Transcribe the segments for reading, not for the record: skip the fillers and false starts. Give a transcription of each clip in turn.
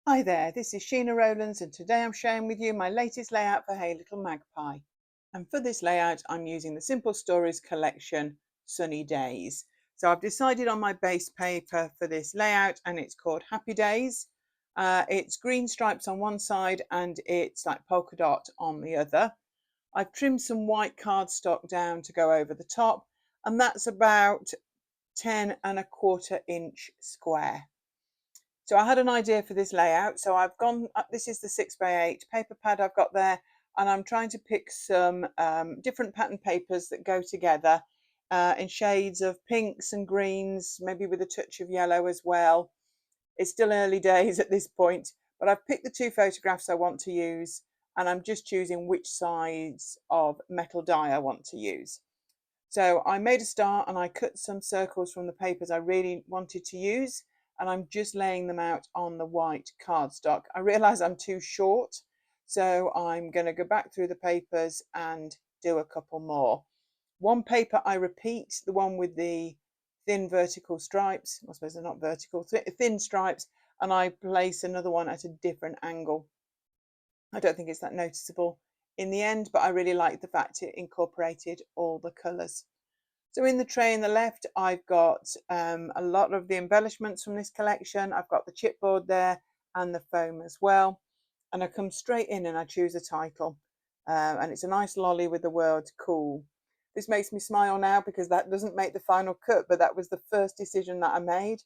Hi there, this is Sheena Rowlands and today I'm sharing with you my latest layout for Hey Little Magpie. And for this layout I'm using the Simple Stories collection Sunny Days. So I've decided on my base paper for this layout and it's called Happy Days. It's green stripes on one side and it's like polka dot on the other. I've trimmed some white cardstock down to go over the top and that's about 10¼ inch square. So I had an idea for this layout. So I've gone, this is the 6x8 paper pad I've got there, and I'm trying to pick some different pattern papers that go together in shades of pinks and greens, maybe with a touch of yellow as well. It's still early days at this point, but I've picked the two photographs I want to use, and I'm just choosing which size of metal die I want to use. So I made a start and I cut some circles from the papers I really wanted to use, and I'm just laying them out on the white cardstock. I realise I'm too short, so I'm going to go back through the papers and do a couple more. One paper I repeat, the one with the thin vertical stripes, I suppose they're not vertical, thin stripes, and I place another one at a different angle. I don't think it's that noticeable in the end, but I really like the fact it incorporated all the colours. So in the tray on the left, I've got a lot of the embellishments from this collection. I've got the chipboard there and the foam as well. And I come straight in and I choose a title. And it's a nice lolly with the word cool. This makes me smile now because that doesn't make the final cut, but that was the first decision that I made.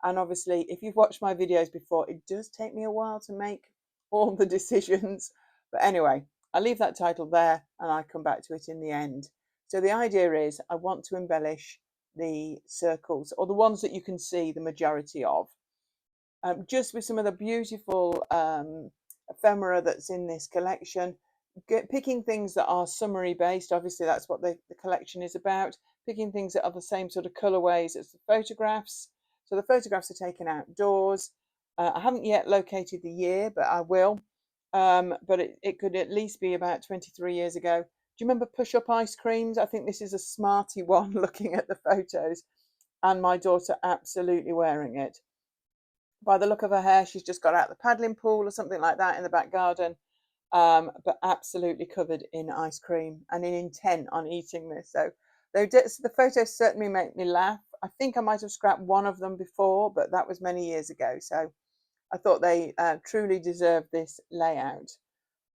And obviously, if you've watched my videos before, it does take me a while to make all the decisions. But anyway, I leave that title there and I come back to it in the end. So the idea is I want to embellish the circles, or the ones that you can see the majority of, just with some of the beautiful ephemera that's in this collection. Picking things that are summary based, obviously that's what the collection is about, picking things that are the same sort of colorways as the photographs. So the photographs are taken outdoors. I haven't yet located the year, but I will. But it could at least be about 23 years ago. Do you remember push-up ice creams? I think this is a smarty one looking at the photos, and my daughter absolutely wearing it. By the look of her hair, she's just got out the paddling pool or something like that in the back garden, but absolutely covered in ice cream and in intent on eating this. So the photos certainly make me laugh. I think I might have scrapped one of them before, but that was many years ago. So I thought they truly deserve this layout.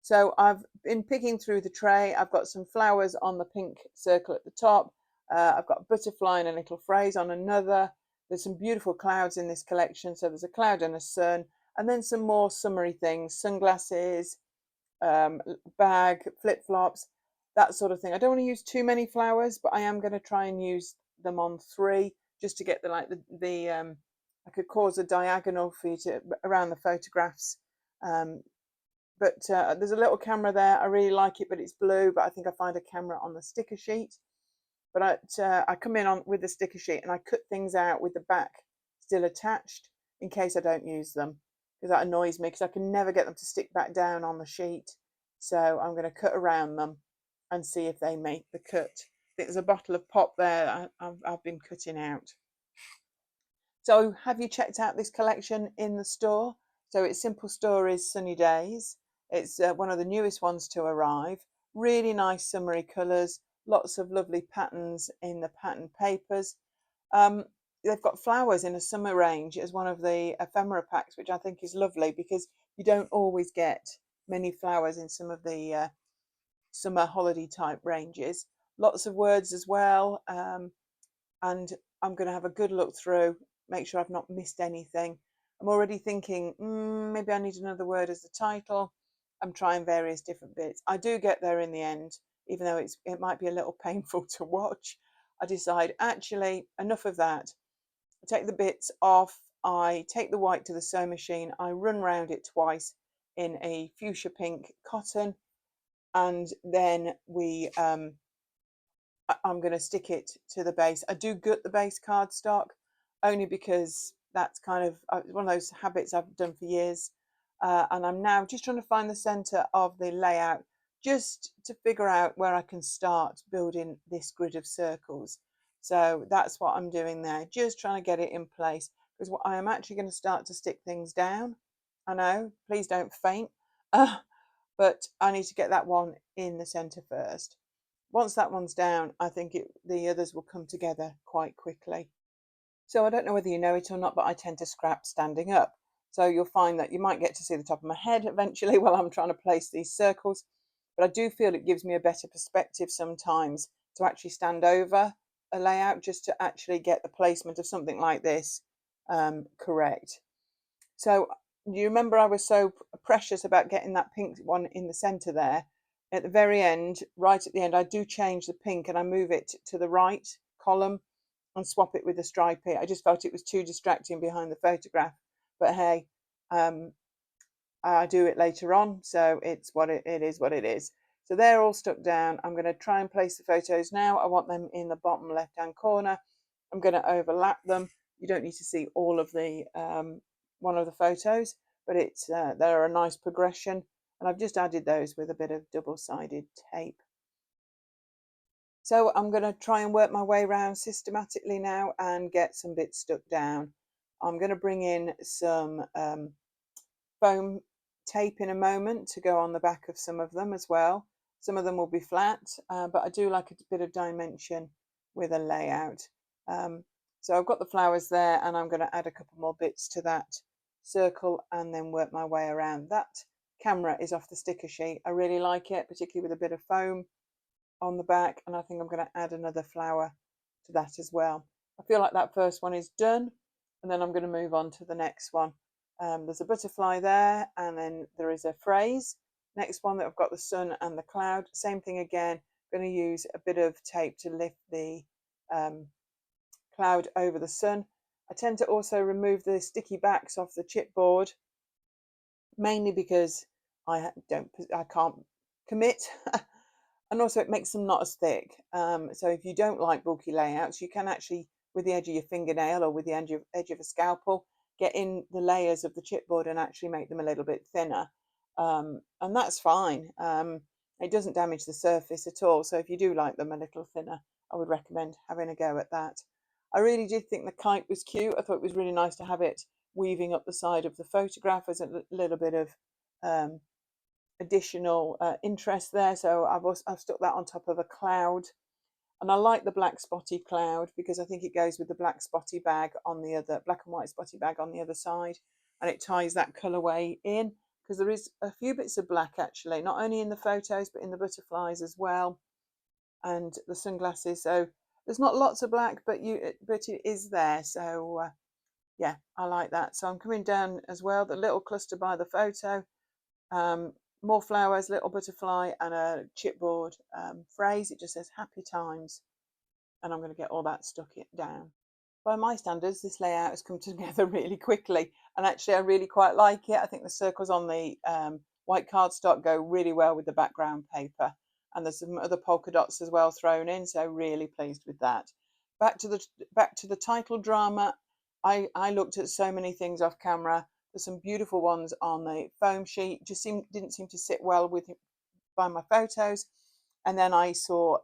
So I've been picking through the tray. I've got some flowers on the pink circle at the top. I've got a butterfly and a little phrase on another. There's some beautiful clouds in this collection. So there's a cloud and a sun, and then some more summery things, sunglasses, bag, flip-flops, that sort of thing. I don't want to use too many flowers, but I am going to try and use them on 3 just to get I could cause a diagonal for you to around the photographs. But there's a little camera there. I really like it, but it's blue. But I think I find a camera on the sticker sheet. But I come in on with the sticker sheet and I cut things out with the back still attached in case I don't use them, because that annoys me because I can never get them to stick back down on the sheet. So I'm going to cut around them and see if they make the cut. I think there's a bottle of pop there I've been cutting out. So have you checked out this collection in the store? So it's Simple Stories Sunny Days. It's one of the newest ones to arrive. Really nice summery colours, lots of lovely patterns in the pattern papers. They've got flowers in a summer range as one of the ephemera packs, which I think is lovely because you don't always get many flowers in some of the summer holiday type ranges. Lots of words as well, and I'm going to have a good look through, make sure I've not missed anything. I'm already thinking maybe I need another word as the title. I'm trying various different bits. I do get there in the end, even though it might be a little painful to watch. I decide actually enough of that. I take the bits off. I take the white to the sewing machine. I run round it twice in a fuchsia pink cotton, and then I'm going to stick it to the base. I do gut the base cardstock only because that's kind of one of those habits I've done for years. And I'm now just trying to find the center of the layout just to figure out where I can start building this grid of circles. So that's what I'm doing there, just trying to get it in place, because what I am actually going to start to stick things down. I know, please don't faint. But I need to get that one in the centre first. Once that one's down, I think the others will come together quite quickly. So I don't know whether you know it or not, but I tend to scrap standing up. So you'll find that you might get to see the top of my head eventually while I'm trying to place these circles. But I do feel it gives me a better perspective sometimes to actually stand over a layout just to actually get the placement of something like this correct. So you remember I was so precious about getting that pink one in the centre there. At the very end, right at the end, I do change the pink and I move it to the right column and swap it with the stripy. I just felt it was too distracting behind the photograph. But hey, um, I do it later on, so it is what it is. So they're all stuck down. I'm going to try and place the photos now. I want them in the bottom left hand corner. I'm going to overlap them. You don't need to see all of the one of the photos, but they're a nice progression, and I've just added those with a bit of double-sided tape. So I'm going to try and work my way around systematically now and get some bits stuck down. I'm going to bring in some foam tape in a moment to go on the back of some of them as well. Some of them will be flat, but I do like a bit of dimension with a layout. So I've got the flowers there, and I'm going to add a couple more bits to that circle and then work my way around. That camera is off the sticker sheet. I really like it, particularly with a bit of foam on the back, and I think I'm going to add another flower to that as well. I feel like that first one is done, and then I'm going to move on to the next one. There's a butterfly there, and then there is a phrase. Next one that I've got the sun and the cloud. Same thing again. I'm going to use a bit of tape to lift the cloud over the sun. I tend to also remove the sticky backs off the chipboard, mainly because I can't commit. And also it makes them not as thick. So if you don't like bulky layouts, you can actually, with the edge of your fingernail or with the edge of a scalpel, get in the layers of the chipboard and actually make them a little bit thinner. And that's fine. It doesn't damage the surface at all. So if you do like them a little thinner, I would recommend having a go at that. I really did think the kite was cute. I thought it was really nice to have it weaving up the side of the photograph as a little bit of additional interest there. So I've stuck that on top of a cloud, and I like the black spotty cloud because I think it goes with the black spotty bag on the other, black and white spotty bag on the other side, and it ties that colorway in, because there is a few bits of black actually, not only in the photos but in the butterflies as well, and the sunglasses. So there's not lots of black, but it is there. So yeah, I like that. So I'm coming down as well, the little cluster by the photo. More flowers, little butterfly, and a chipboard phrase. It just says happy times, and I'm going to get all that stuck it down. By my standards, this layout has come together really quickly, and actually I really quite like it. I think the circles on the white cardstock go really well with the background paper, and there's some other polka dots as well thrown in, so really pleased with that. Back to the title drama. I looked at so many things off camera. There's some beautiful ones on the foam sheet, just didn't seem to sit well with by my photos. And then I saw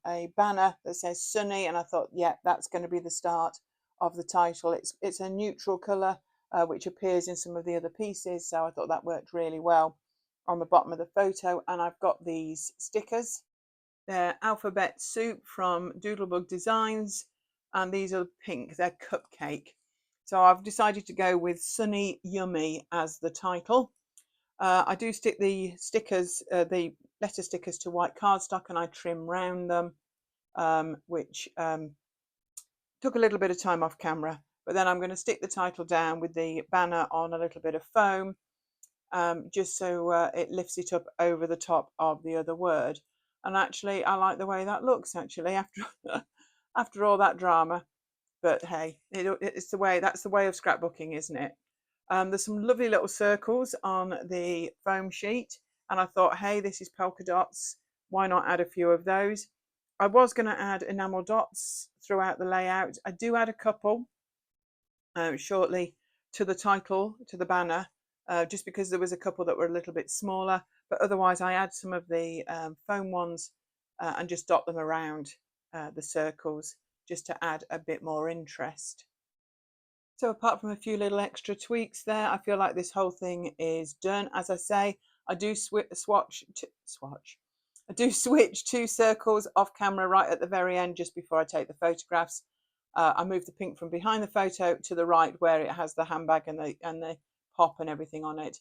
a banner that says sunny, and I thought, yeah, that's going to be the start of the title. It's a neutral colour, which appears in some of the other pieces, so I thought that worked really well on the bottom of the photo. And I've got these stickers. They're alphabet soup from Doodlebug Designs, and these are pink. They're cupcake. So I've decided to go with Sunny Yummy as the title. I do stick the stickers, the letter stickers, to white cardstock, and I trim round them, which took a little bit of time off camera. But then I'm going to stick the title down with the banner on a little bit of foam, just so it lifts it up over the top of the other word. And actually, I like the way that looks, actually, after after all that drama. But hey, it's the way, that's the way of scrapbooking, isn't it? There's some lovely little circles on the foam sheet, and I thought, hey, this is polka dots. Why not add a few of those? I was going to add enamel dots throughout the layout. I do add a couple shortly to the title, to the banner, just because there was a couple that were a little bit smaller. But otherwise, I add some of the foam ones and just dot them around the circles, just to add a bit more interest. So apart from a few little extra tweaks there, I feel like this whole thing is done. As I say, I do I do switch 2 circles off camera right at the very end just before I take the photographs. I move the pink from behind the photo to the right where it has the handbag and the pop and everything on it,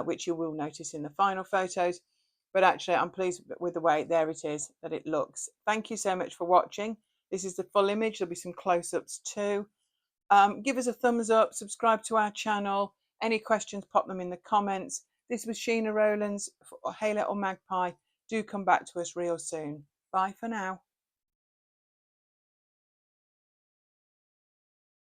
which you will notice in the final photos. But actually, I'm pleased with the way there it is that it looks. Thank you so much for watching. This is the full image. There'll be some close-ups too. Give us a thumbs up, subscribe to our channel. Any questions, pop them in the comments. This was Sheena Rowlands for Hey Little Magpie. Do come back to us real soon. Bye for now.